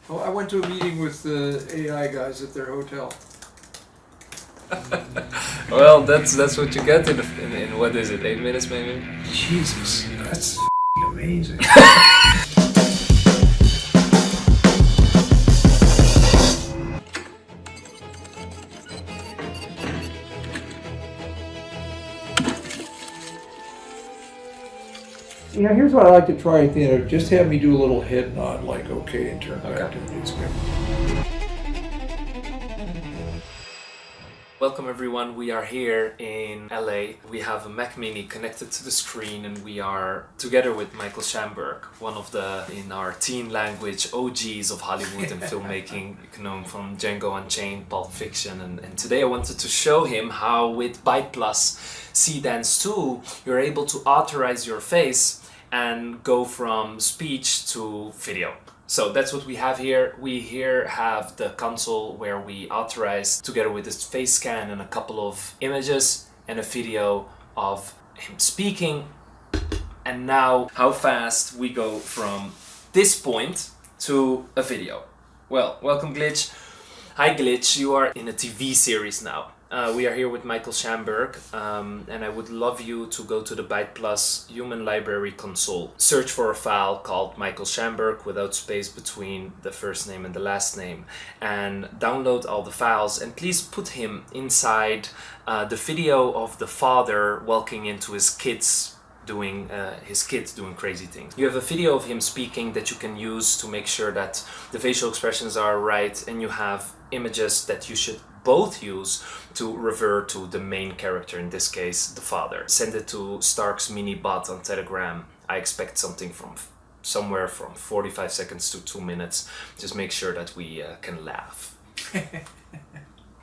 Oh, I went to a meeting with the AI guys at their hotel. Well, that's what you get in what is it, 8 minutes maybe? Jesus, that's amazing. Yeah, here's what I like to try at the end. Just have me do a little head nod, like okay, and turn back to the newspaper. Welcome everyone, we are here in LA. We have a Mac Mini connected to the screen and we are together with Michael Shamberg, one of the, in our teen language, OGs of Hollywood and filmmaking. You can know him from Django Unchained, Pulp Fiction, and today I wanted to show him how with Byte Plus C-Dance 2 you're able to authorize your face and go from speech to video. So that's what we have here. We here have the console where we authorize together with this face scan and a couple of images and a video of him speaking. And now how fast we go from this point to a video. Well, welcome Glitch. Hi Glitch, you are in a TV series now. We are here with Michael Shamberg, and I would love you to go to the Byte Plus Human Library console. Search for a file called Michael Shamberg without space between the first name and the last name, and download all the files. And please put him inside the video of the father walking into his kids doing crazy things. You have a video of him speaking that you can use to make sure that the facial expressions are right, and you have images that you should both use to revert to the main character, in this case the father. Send it to Stark's mini bot on Telegram. I expect something from somewhere from 45 seconds to 2 minutes. Just make sure that we can laugh.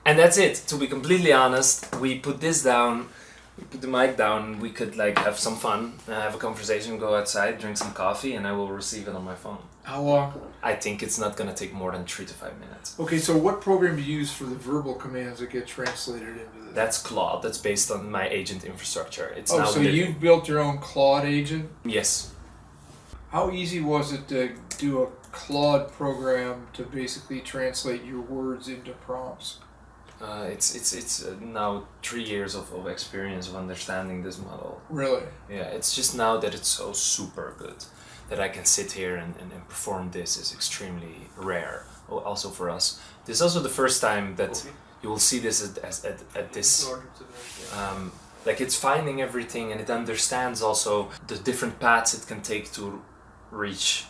And that's it. To be completely honest, we put this down, we put the mic down, we could like have some fun, have a conversation, go outside, drink some coffee, and I will receive it on my phone. How long? I think it's not gonna take more than 3 to 5 minutes. Okay, so what program do you use for the verbal commands that get translated into this? That's Claude. That's based on my agent infrastructure. It's Oh, now so living. you've built your own Claude agent? Yes. How easy was it to do a Claude program to basically translate your words into prompts? It's now 3 years of experience of understanding this model. Really? Yeah, it's just now that it's so super good that I can sit here and perform this is extremely rare. Also for us. This is also the first time that you will see this at this. Like it's finding everything and it understands also the different paths it can take to reach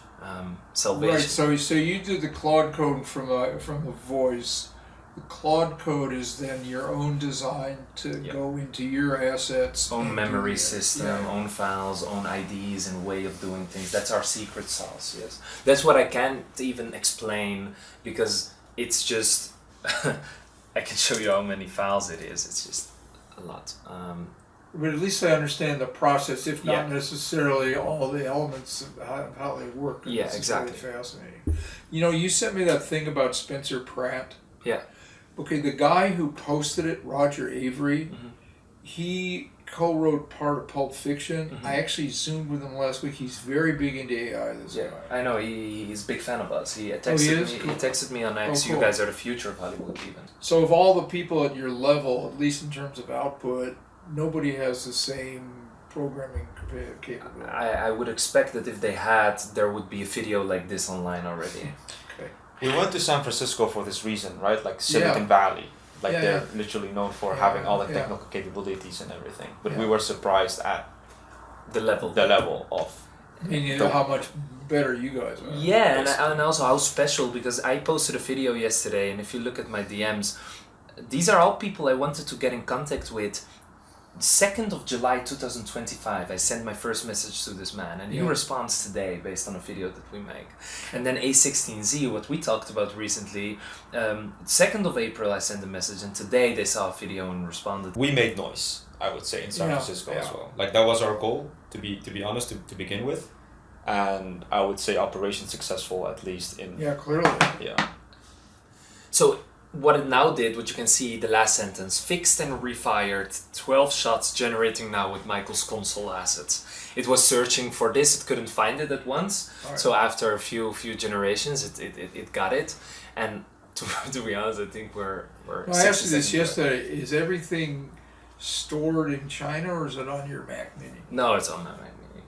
salvation. Right. So you did the Claude code from the voice. The Claude code is then your own design to go into your assets. Own memory system, own files, own IDs and way of doing things. That's our secret sauce, yes. That's what I can't even explain because it's just, I can show you how many files it is. It's just a lot. But at least I understand the process, if not necessarily all the elements of how they work. Yeah, this exactly. is really fascinating. You know, you sent me that thing about Spencer Pratt. Yeah. Okay, the guy who posted it, Roger Avery, he co-wrote part of Pulp Fiction. I actually Zoomed with him last week. He's very big into AI, this guy. I know, he's a big fan of us. He he texted me on X, cool. You guys are the future of Hollywood even. So of all the people at your level, at least in terms of output, nobody has the same programming capability. I would expect that if they had, there would be a video like this online already. We went to San Francisco for this reason, right? Like Silicon Valley. Like they're literally known for having all the technical capabilities and everything. But we were surprised at The level of... And you know how much better you guys are. Yeah, and also how special, because I posted a video yesterday, and if you look at my DMs, these are all people I wanted to get in contact with. 2nd of July 2025, I sent my first message to this man, and he responds today based on a video that we make. And then A16Z, what we talked about recently, 2nd of April I sent a message, and today they saw a video and responded. We made noise, I would say, in San Francisco as well. Like that was our goal, to be honest, to begin with. And I would say operation successful, at least in... Yeah, clearly. Yeah. So what it now did, what you can see, the last sentence, fixed and refired 12 shots generating now with Michael's console assets. It was searching for this, it couldn't find it at once. Right. So after a few generations, it got it. And to be honest, I think we're I asked you this yesterday, is everything stored in China or is it on your Mac Mini? No, it's on my Mac Mini.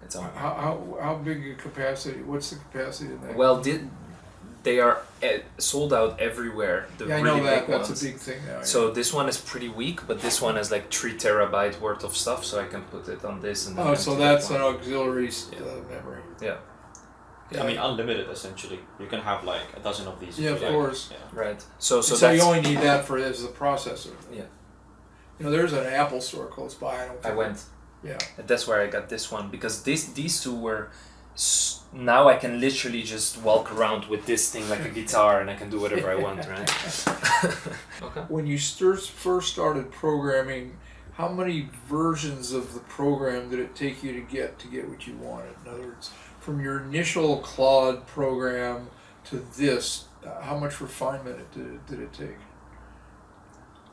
It's on. How big a capacity? What's the capacity of that? Well, they are sold out everywhere. The I really know that. big That's ones. a big thing now. So this one is pretty weak, but this one has like 3 terabyte worth of stuff, so I can put it on this. And so that's an auxiliary memory. Yeah. I mean, unlimited essentially. You can have like a dozen of these. Yeah, of course. Yeah. Right. So you only need that for as a processor. Yeah. You know, there's an Apple store close by. I went. Yeah. And that's where I got this one because these two were. Now I can literally just walk around with this thing like a guitar and I can do whatever I want, right? Okay. When you first started programming, how many versions of the program did it take you to get what you wanted? In other words, from your initial Claude program to this, how much refinement did it take?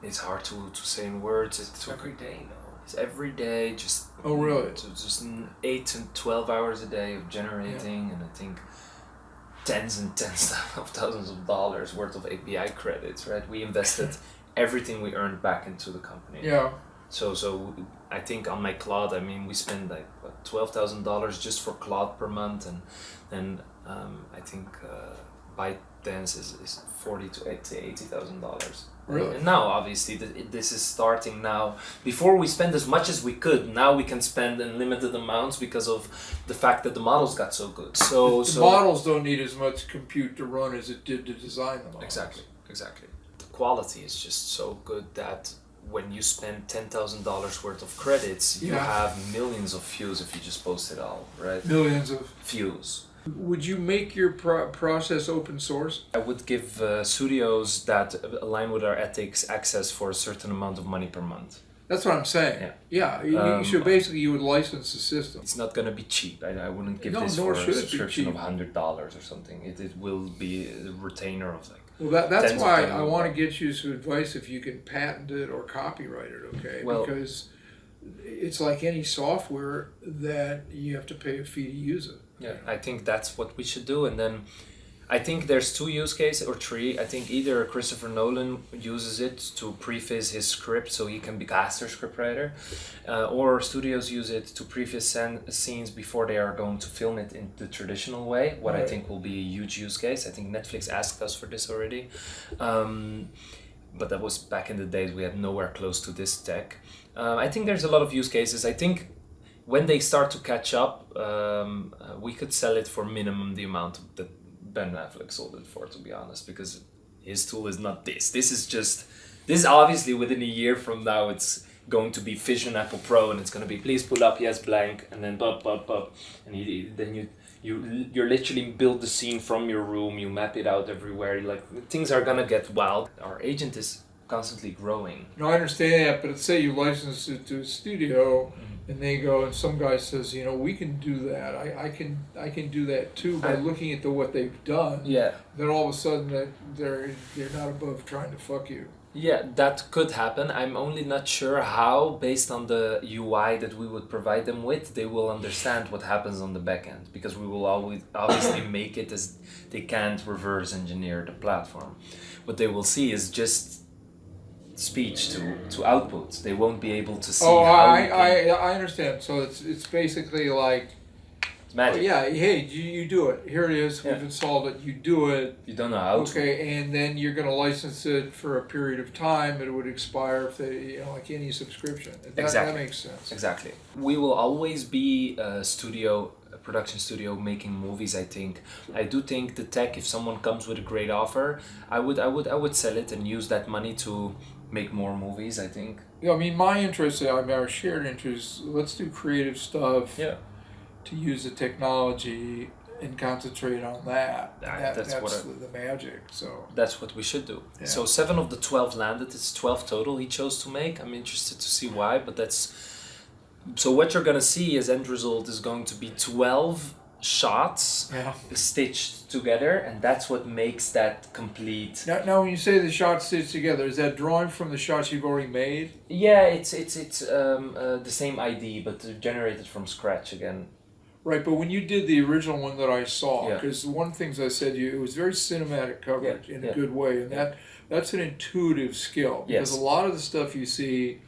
It's hard to say in words. It's every day, It's every day, just... Oh, really? Just 8 to 12 hours a day of generating, and I think tens and tens of thousands of dollars worth of API credits, right? We invested everything we earned back into the company. Yeah. So I think on my Claude, I mean, we spend like what, $12,000 just for Claude per month, and then I think ByteDance is $40,000 to $80,000. Really? And now, obviously, this is starting now. Before we spend as much as we could, now we can spend in limited amounts because of the fact that the models got so good. The models don't need as much compute to run as it did to design the models. Exactly. The quality is just so good that when you spend $10,000 worth of credits, you have millions of views if you just post it all, right? Millions of views. Would you make your process open source? I would give studios that align with our ethics access for a certain amount of money per month. That's what I'm saying. Yeah. You should basically you would license the system. It's not going to be cheap. I wouldn't give this for a subscription of $100 or something. It will be a retainer of like. Well, that's why I want to get you some advice if you can patent it or copyright it. Okay, well, because it's like any software that you have to pay a fee to use it. Yeah, I think that's what we should do. And then I think there's 2 use cases or 3. I think either Christopher Nolan uses it to preface his script so he can be master scriptwriter, or studios use it to preface scenes before they are going to film it in the traditional way, what I think will be a huge use case. I think Netflix asked us for this already. But that was back in the days we had nowhere close to this tech. I think there's a lot of use cases. I think when they start to catch up, we could sell it for minimum the amount that Ben Affleck sold it for, to be honest, because his tool is not this. This is obviously within a year from now, it's going to be Vision Apple Pro, and it's going to be, please pull up, yes, blank, and then pop, and then you literally build the scene from your room, you map it out everywhere, things are going to get wild. Our agent is constantly growing. No, I understand that, but say you license it to a studio, and they go, and some guy says, we can do that. I can do that too by looking at what they've done. Yeah. Then all of a sudden that they're not above trying to fuck you. Yeah, that could happen. I'm only not sure how, based on the UI that we would provide them with, they will understand what happens on the back end, because we will always obviously make it as they can't reverse engineer the platform. What they will see is just speech to output. They won't be able to see I understand. So it's basically like it's magic. Hey, you do it. Here it is. We've installed it. You do it. You don't know how to. Okay, and then you're going to license it for a period of time. It would expire if they, like any subscription. That makes sense. Exactly. We will always be a production studio making movies. I think. I do think the tech. If someone comes with a great offer, I would sell it and use that money to make more movies, I think. Yeah, I mean, my interest, our shared interest, let's do creative stuff to use the technology and concentrate on that. That's the magic. So that's what we should do. Yeah. So 7 of the 12 landed. It's 12 total he chose to make. I'm interested to see why, but so what you're going to see as end result is going to be 12 shots Yeah. stitched together, and that's what makes that complete. Now, when you say the shots stitched together, is that drawing from the shots you've already made? Yeah, it's the same ID, but generated from scratch again. Right, but when you did the original one that I saw, Yeah. because one of the things I said to you, it was very cinematic coverage in a Yeah. good way, and that's an intuitive skill. Because Yes. a lot of the stuff you see,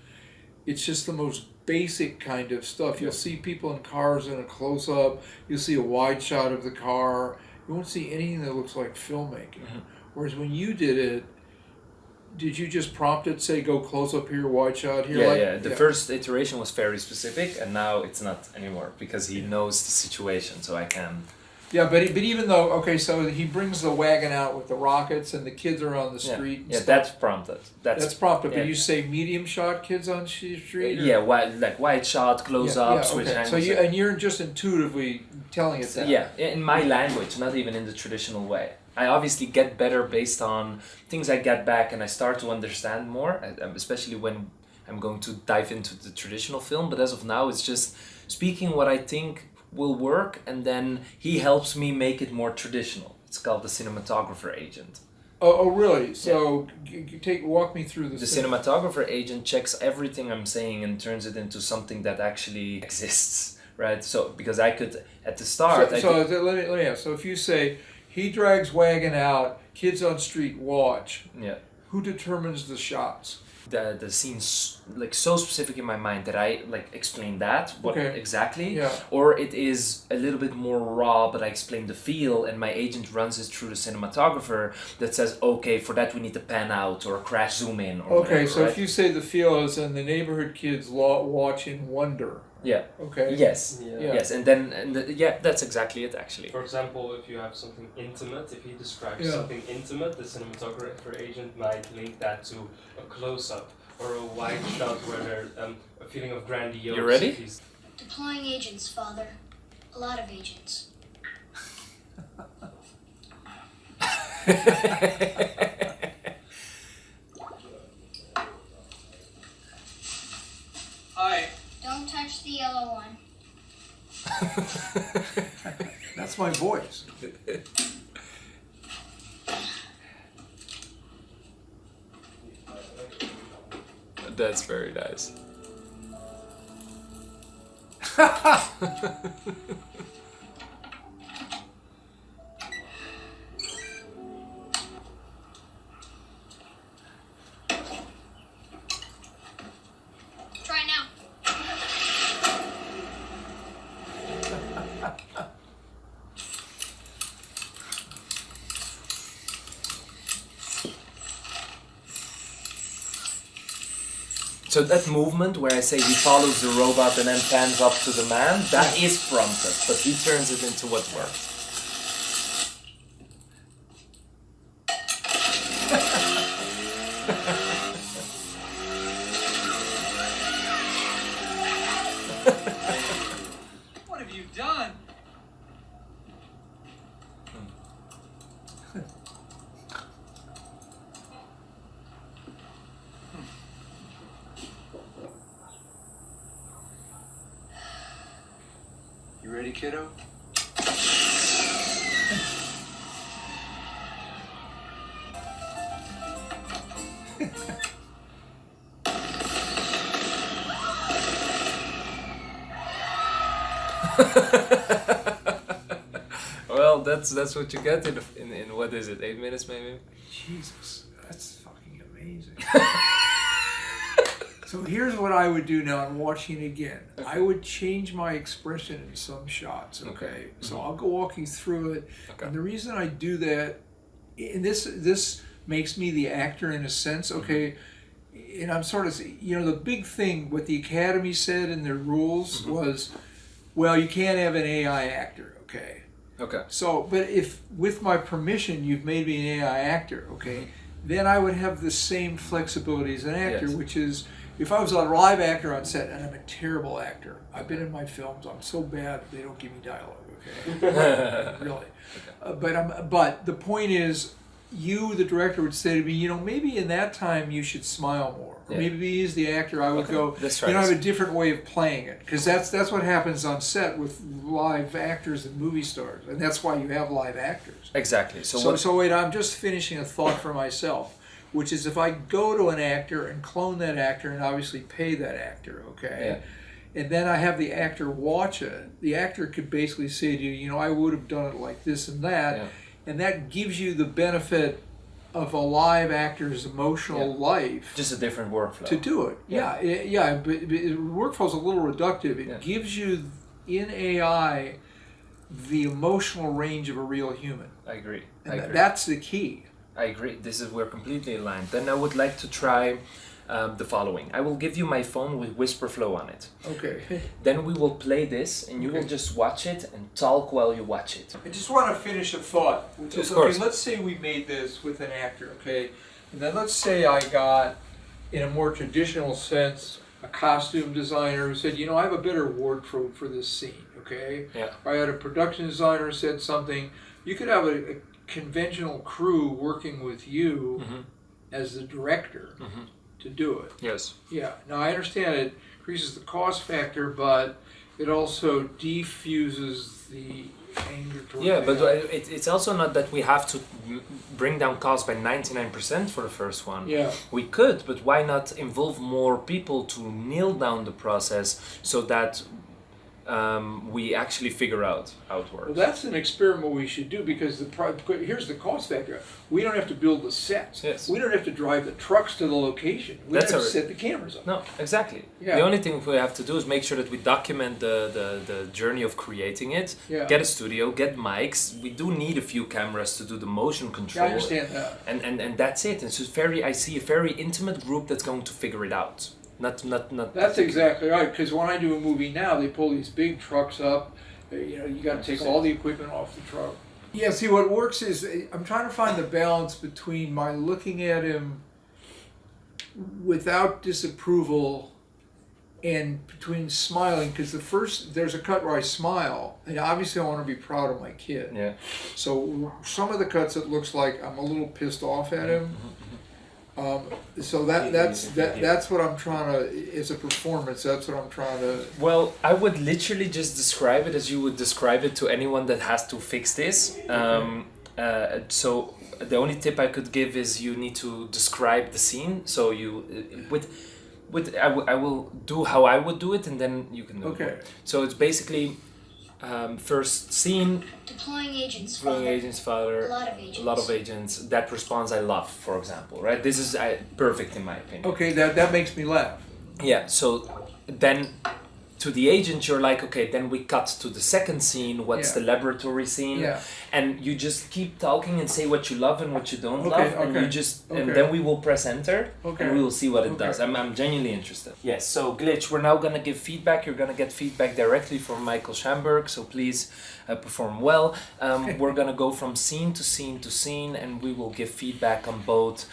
it's just the most basic kind of stuff. You'll see people in cars in a close-up, you'll see a wide shot of the car, you won't see anything that looks like filmmaking. Whereas when you did it, did you just prompt it, say, go close up here, wide shot here? Yeah. The first iteration was very specific, and now it's not anymore because he knows the situation, so I can. Yeah, but even though, okay, so he brings the wagon out with the rockets and the kids are on the street. And Yeah, stuff. that's prompted. That's prompted, yeah. but you say medium shot kids on street? Or? Yeah, wide shot, close up, switch okay. angles. So you're just intuitively telling it that. Yeah, in my language, not even in the traditional way. I obviously get better based on things I get back, and I start to understand more, especially when I'm going to dive into the traditional film. But as of now, it's just speaking what I think will work, and then he helps me make it more traditional. It's called the cinematographer agent. Oh, really? So walk me through this. The cinematographer agent checks everything I'm saying and turns it into something that actually exists, right? So because I could at the start. Let me ask. So if you say he drags wagon out, kids on street watch. Yeah. Who determines the shots? The scene's like so specific in my mind that I like explain that exactly, Yeah. or it is a little bit more raw, but I explain the feel, and my agent runs it through the cinematographer that says, okay, for that we need to pan out or crash zoom in. Or Okay, whatever, so right? if you say the feel is and the neighborhood kids watch in wonder. Yeah. Okay. Yes. Yeah. Yes, and that's exactly it actually. For example, if you have something intimate, if he describes Yeah. something intimate, the cinematographer agent might link that to a close-up or a wide shot where there's a feeling of grandiose. You ready? if he's- Deploying agents, Father. A lot of agents. Hi. Don't touch the yellow one. That's my voice. That's very nice. Try now. So that movement where I say he follows the robot and then pans up to the man, that is prompted, but he turns it into what works. What have you done? You ready, kiddo? Well, that's what you get in what is it, 8 minutes maybe? Jesus, that's fucking amazing. So here's what I would do now. I'm watching it again. I would change my expression in some shots. Okay, so I'll go walk you through it. Okay. And the reason I do that, and this makes me the actor in a sense. Okay, and I'm sort of, the big thing what the Academy said in their rules was, well, you can't have an AI actor. Okay. Okay. So, but if with my permission you've made me an AI actor, okay, then I would have the same flexibility as an actor, Yes. which is if I was a live actor on set, and I'm a terrible actor. I've been in my films. I'm so bad they don't give me dialogue. Okay, really. But the point is, you, the director, would say to me, you know, maybe in that time you should smile more. Or Yeah. maybe as the actor, I would go, Let's you try know, I this. have a different way of playing it. Because that's what happens on set with live actors and movie stars. And that's why you have live actors. Exactly. So wait, I'm just finishing a thought for myself, which is if I go to an actor and clone that actor and obviously pay that actor, okay? And then I have the actor watch it, the actor could basically say to you, you know, I would have done it like this and that. Yeah. And that gives you the benefit of a live actor's emotional life Just a different workflow. to do it. Yeah. But workflow's a little reductive. It Yeah. gives you, in AI, the emotional range of a real human. I agree. And that's the key. I agree. We're completely aligned. Then I would like to try the following. I will give you my phone with whisper flow on it. Okay. Then we will play this, and you will just watch it and talk while you watch it. I just want to finish a thought, which is, Of course. okay, let's say we made this with an actor, okay? And then let's say I got, in a more traditional sense, a costume designer who said, you know, I have a better wardrobe for this scene, okay? Yeah. Or I had a production designer who said something. You could have a conventional crew working with you as the director to do it. Yes. Yeah. Now I understand it increases the cost factor, but it also defuses the anger towards Yeah, but AI. it's also not that we have to bring down costs by 99% for the first one. Yeah. We could, but why not involve more people to nail down the process so that we actually figure out how it works. Well, that's an experiment we should do because here's the cost factor. We don't have to build the sets. Yes. We don't have to drive the trucks to the location. We That's don't have to all set the cameras up. No, exactly. Yeah. The only thing we have to do is make sure that we document the journey of creating it. Yeah. Get a studio, get mics. We do need a few cameras to do the motion control. Yeah, I understand that. And that's it. It's just I see a very intimate group that's going to figure it out. Not. That's exactly right. Because when I do a movie now, they pull these big trucks up. You know, you got to take all the equipment off the truck. Yeah. See, what works is I'm trying to find the balance between my looking at him without disapproval and between smiling. Because there's a cut where I smile, and obviously I want to be proud of my kid. Yeah. So some of the cuts it looks like I'm a little pissed off at him. So that's what I'm trying to. It's a performance. That's what I'm trying to. Well, I would literally just describe it as you would describe it to anyone that has to fix this. So the only tip I could give is you need to describe the scene. So you I will do how I would do it, and then you can do Okay. it. So it's basically first scene. Deploying agents, Deploying father. agents, father. A lot of agents. A lot of agents. That response I love, for example, right? This is perfect in my opinion. Okay, that makes me laugh. Yeah, so then to the agent you're like, okay, then we cut to the second scene, what's Yeah. the laboratory scene? Yeah. And you just keep talking and say what you love and what you don't Okay, love, and okay, you just and okay. then we will press enter Okay. and we will see what it Okay. does. I'm genuinely interested. Yes, so Glitch, we're now gonna give feedback. You're gonna get feedback directly from Michael Shamberg, so please perform well. We're gonna go from scene to scene to scene, and we will give feedback on both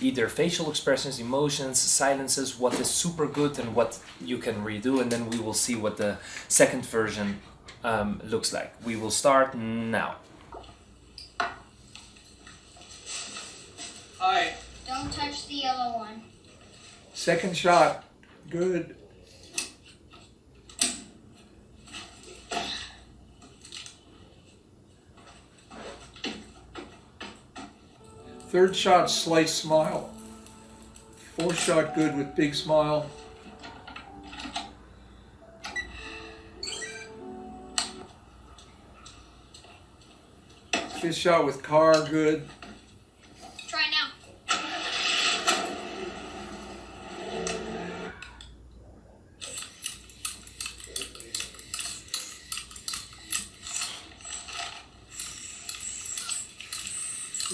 either facial expressions, emotions, silences, what is super good and what you can redo, and then we will see what the second version looks like. We will start now. Hi. Don't touch the yellow one. Second shot. Good. Third shot, slight smile. Fourth shot, good with big smile. Fifth shot with car, good. Try now.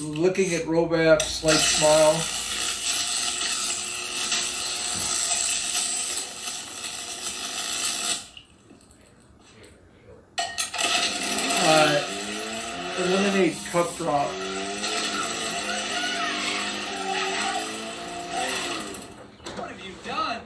Looking at Robap, slight smile. Eliminate cup drop. What have you done?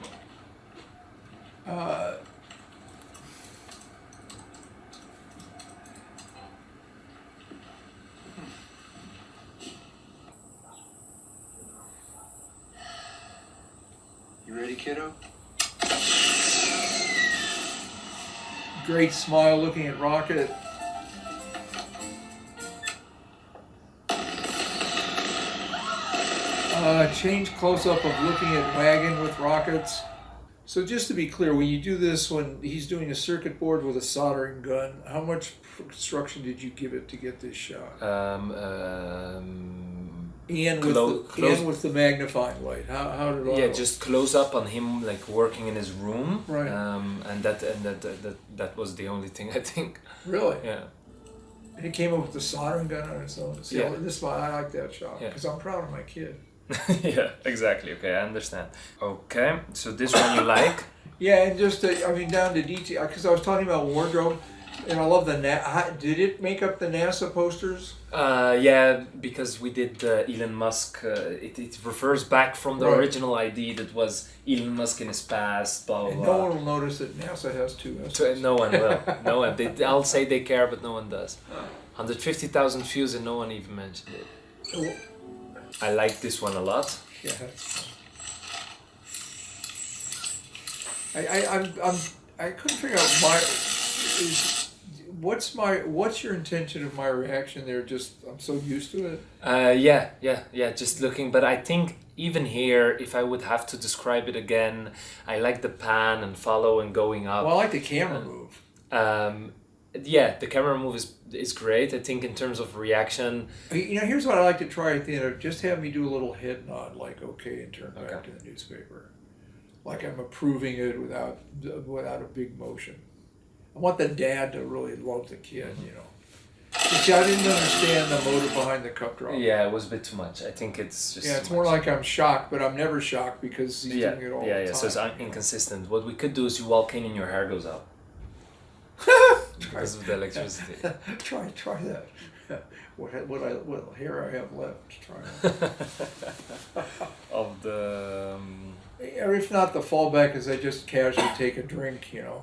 ready, kiddo? Great smile looking at Rocket. Change close-up of looking at Wagon with Rockets. So just to be clear, when you do this, when he's doing a circuit board with a soldering gun, how much construction did you give it to get this shot? And with the magnifying light, how did all? Yeah, just close up on him like working in his room. Right. And that was the only thing I think. Really? Yeah. And he came up with the soldering gun on its own. See, Yeah. this one, I like that shot Yeah. because I'm proud of my kid. Yeah, exactly. Okay, I understand. Okay, so this one you like? Yeah, and just down to detail because I was talking about wardrobe, and I love the did it make up the NASA posters? Yeah, because we did Elon Musk. It refers back from the Right. original ID that was Elon Musk in his past. Blah blah. And blah. no one will notice that NASA has two S's. No one will. No one. I'll say they care, but no one does. 150,000 views and no one even mentioned it. Oh, I like this one a lot. yeah, that's fun. I couldn't figure out what's your intention of my reaction there? Just I'm so used to it. Yeah. Just looking, but I think even here, if I would have to describe it again, I like the pan and follow and going up. Well, I like the camera move. Yeah, the camera move is great. I think in terms of reaction. Here's what I like to try at the end of just have me do a little head nod, like okay, and turn back to the newspaper, like I'm approving it without a big motion. I want the dad to really love the kid, You see, I didn't understand the motive behind the cup drop. Yeah, it was a bit too much. I think it's just. Yeah, it's too more much. like I'm shocked, but I'm never shocked because he's doing it all the time. Yeah. So it's inconsistent. What we could do is you walk in and your hair goes up. Because of the electricity. try that. What hair I have left? Try that. Of the. Or if not, the fallback is I just casually take a drink, Yeah.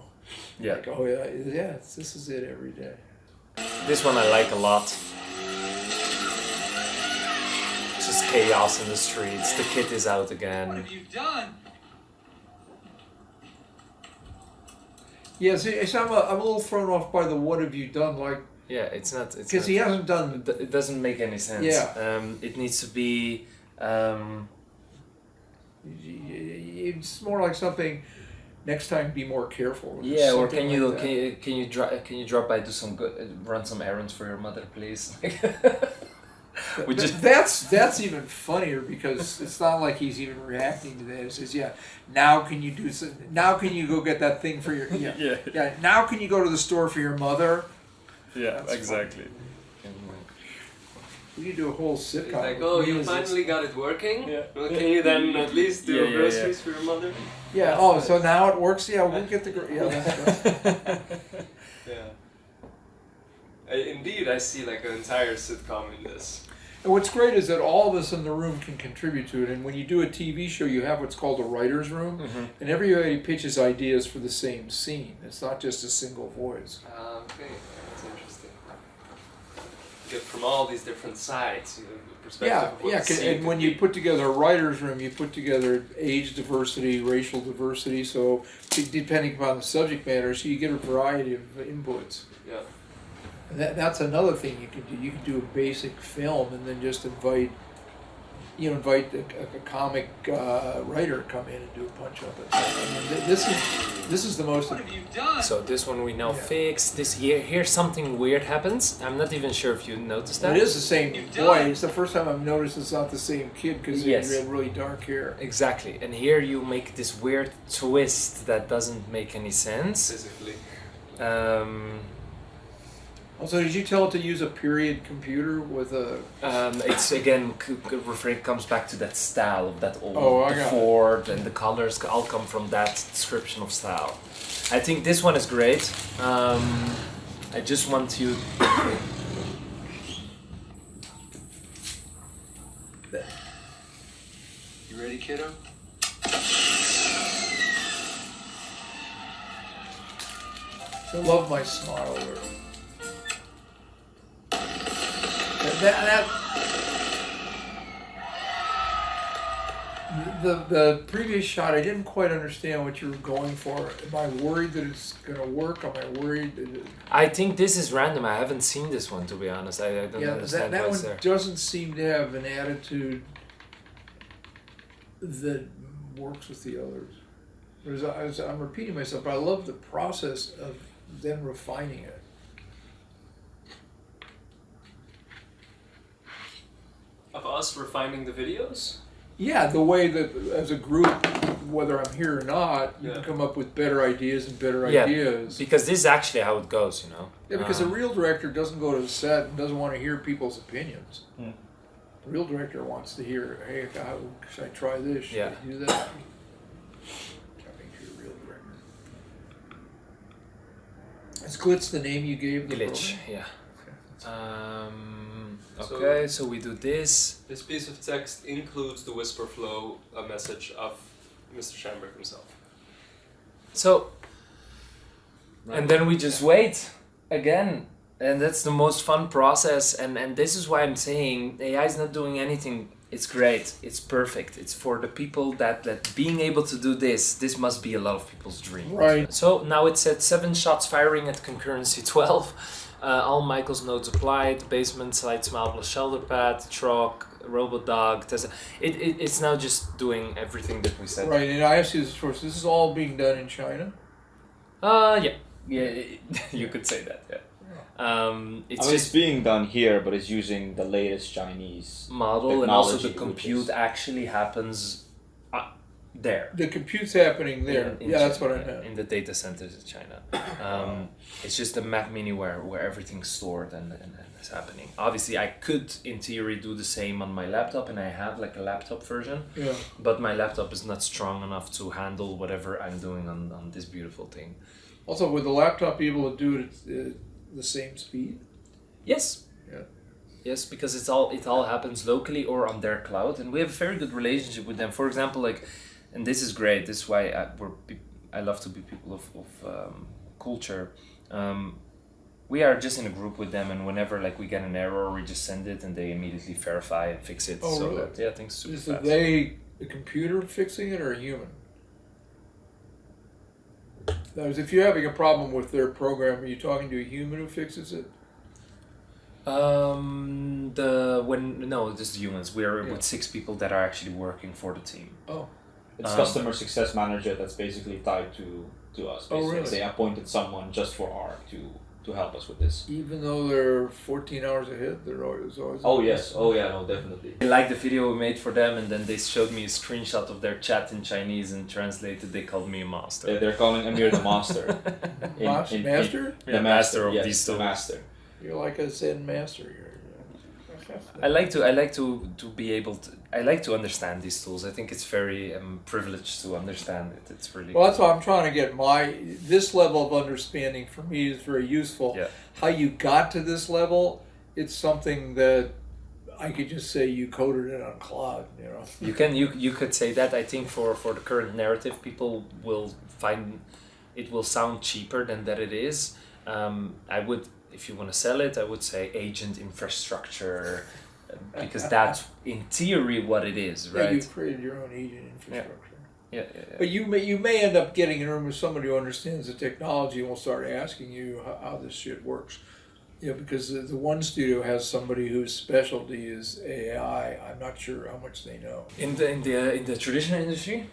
Like, oh yeah, this is it every day. This one I like a lot. Just chaos in the streets. The kid is out again. What have you done? Yeah, see, I'm a little thrown off by the what have you done, like. Yeah, it's not. Because he hasn't done. It doesn't make any sense. Yeah. It needs to be. It's more like something. Next time, be more careful. Yeah, or Something like can you drop by, do some good, run some errands for your mother, please? That's even funnier because it's not like he's even reacting to that. It says, "Yeah, now can you do some? Now can you go get that thing for your yeah? Now can you go to the store for your mother?" Yeah, That's exactly. We could do a whole It's sitcom. like, oh, you finally got it working? Yeah. Well, can you then at least do Yeah, groceries for your mother? Yeah. Oh, so now it works. Yeah, we'll get the. That's right. Yeah. Indeed, I see like an entire sitcom in this. And what's great is that all of us in the room can contribute to it. And when you do a TV show, you have what's called a writer's room. Mm-hmm. And everybody pitches ideas for the same scene. It's not just a single voice. Okay, that's interesting. Get from all these different sides, the perspective of what the scene And when could you be. put together a writer's room, you put together age diversity, racial diversity, so depending upon the subject matter, so you get a variety of inputs. Yeah. And that's another thing you can do. You can do a basic film and then just invite a comic writer come in and do a punch up. This is the most. What have you done? So this one we now Yeah. fix. Here something weird happens. I'm not even sure if you noticed that. It is the same You've boy. done. It's the first time I've noticed it's not the same kid because he Yes. had really dark hair. Exactly. And here you make this weird twist that doesn't make any sense. Physically. Also, did you tell it to use a period computer with a? It's again comes back to that style of that old Oh, I got it. Ford, and the colors all come from that description of style. I think this one is great. I just want you. You ready, kiddo? I love my smile there. The previous shot, I didn't quite understand what you were going for. Am I worried that it's going to work? Am I worried that I think this is random. I haven't seen this one, to be honest. I don't yeah, understand that what's one there. doesn't seem to have an attitude that works with the others. Whereas I'm repeating myself, but I love the process of them refining it. Of us refining the videos? Yeah, the way that as a group, whether I'm here or not, you can Yeah. come up with better ideas and better Yeah, ideas. because this is actually how it goes, you know. Yeah, because a real director doesn't go to the set and doesn't want to hear people's opinions. Hmm. A real director wants to hear, hey, should I try this? Should Yeah. I do that? I think you're a real director. Is Glitz the name you gave the Glitch, program? yeah. So- Okay, so we do this. This piece of text includes the whisper flow message of Mr. Shamberg himself. So, and then we just wait again. And that's the most fun process. And this is why I'm saying AI is not doing anything. It's great. It's perfect. It's for the people that being able to do this must be a lot of people's dream. Right. So now it's at 7 shots firing at concurrency 12. All Michael's nodes applied. Basement, side smile plus shoulder pad, truck, robot dog. It's now just doing everything that we said. Right, and I asked you this first. This is all being done in China? Yeah. You could say that, yeah. It's It's just being done here, but it's using the latest Chinese model, and also the technology, compute which is- actually happens there. The compute's happening there. In Yeah, that's what I China, meant. in the data centers in China. It's just a Mac Mini where everything's stored and it's happening. Obviously, I could, in theory, do the same on my laptop, and I have like a laptop version, Yeah. but my laptop is not strong enough to handle whatever I'm doing on this beautiful thing. Also, would the laptop be able to do it at the same speed? Yes. Yeah. Yes, because it all happens locally or on their cloud, and we have a very good relationship with them. For example, like, and this is great. This is why I love to be people of culture. We are just in a group with them, and whenever like we get an error, we just send it, and they immediately verify and fix it. Oh, so really? that, yeah, things super Is fast. the computer fixing it or a human? That is, if you're having a problem with their program, are you talking to a human who fixes it? Just humans. We are Yeah. with 6 people that are actually working for the team. Oh, It's customer success manager that's basically tied to us. Oh, Basically. really? They appointed someone just for art to help us with this. even though they're 14 hours ahead, they're always. Oh yes, oh yeah, no, definitely. I liked the video we made for them, and then they showed me a screenshot of their chat in Chinese, and translated, they called me a master. They're calling Amir the master. Master? Yeah, master of yes, these the tools. master. You're like a Zen master. I like to be able to. I like to understand these tools. I think it's very privileged to understand it. It's really. Well, that's why I'm trying to get this level of understanding for me is very useful. Yeah. How you got to this level, it's something that I could just say you coded it on Claude, you know. You could say that. I think for the current narrative, people will find it will sound cheaper than that it is. I would, if you want to sell it, I would say agent infrastructure, because that's in theory what it is, Yeah, right? you've created your own agent infrastructure. Yeah. But you may end up getting in a room with somebody who understands the technology and will start asking you how this shit works. You know, because the one studio has somebody whose specialty is AI. I'm not sure how much they know. In the traditional industry.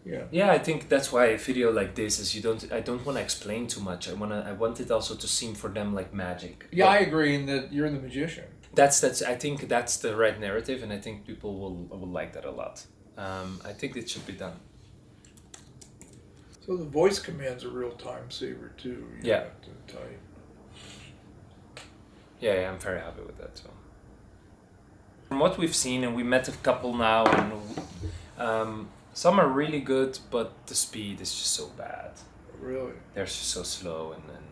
Yeah. Yeah, I think that's why a video like this is I don't want to explain too much. I want it also to seem for them like magic. Yeah, I agree in that you're the magician. That's I think that's the right narrative, and I think people will like that a lot. I think it should be done. So the voice command's a real time saver too. You Yeah. have to type. Yeah, I'm very happy with that too. From what we've seen, and we met a couple now, and some are really good, but the speed is just so bad. Really? They're just so slow, and then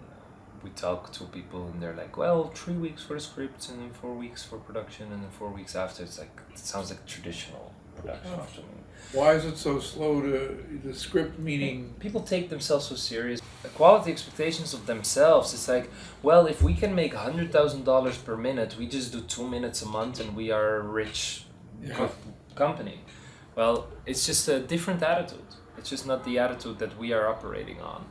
we talk to people, and they're like, well, 3 weeks for the scripts, and then 4 weeks for production, and then 4 weeks after. It's like, it sounds like traditional production. Oh. or something. Why is it so slow to the script meaning? People take themselves so serious. The quality expectations of themselves, it's like, well, if we can make $100,000 per minute, we just do 2 minutes a month and we are a rich Yeah. company. Well, it's just a different attitude. It's just not the attitude that we are operating on.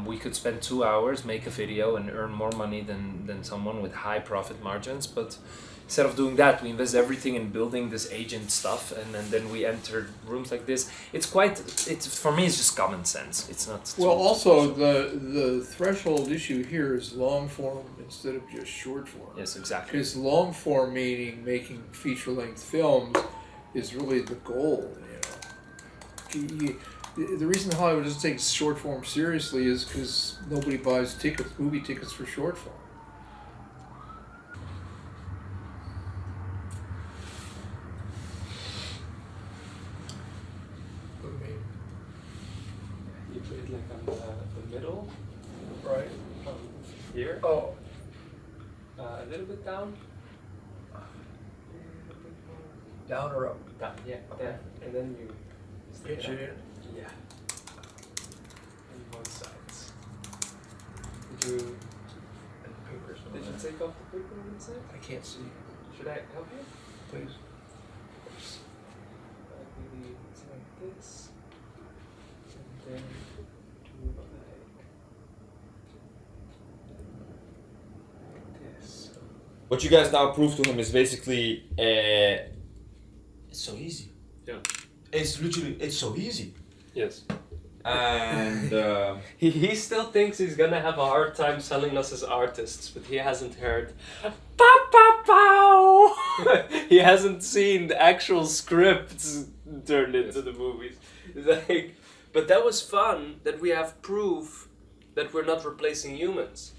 We could spend 2 hours, make a video, and earn more money than someone with high profit margins. But instead of doing that, we invest everything in building this agent stuff, and then we enter rooms like this. It's for me, it's just common sense. It's not. Well, also the threshold issue here is long form instead of just short form. Yes, exactly. Because long form meaning making feature length films is really the goal. The reason Hollywood doesn't take short form seriously is because nobody buys movie tickets for short form. You put it like on the middle, Right. here, Oh. a little bit down. Down or up? Down, yeah, there, and then you stick Pitch it it up. in. Yeah. On both sides. Did you take off the paper on the side? I can't see. Should I help you? Please. Oops. Maybe it's like this. And then do like this. What you guys now prove to him is basically it's so easy. Yeah. It's so easy. Yes. And He still thinks he's gonna have a hard time selling us as artists, but he hasn't heard pow pow pow. He hasn't seen the actual scripts turned into the movies. It's like, but that was fun that we have proof that we're not replacing humans.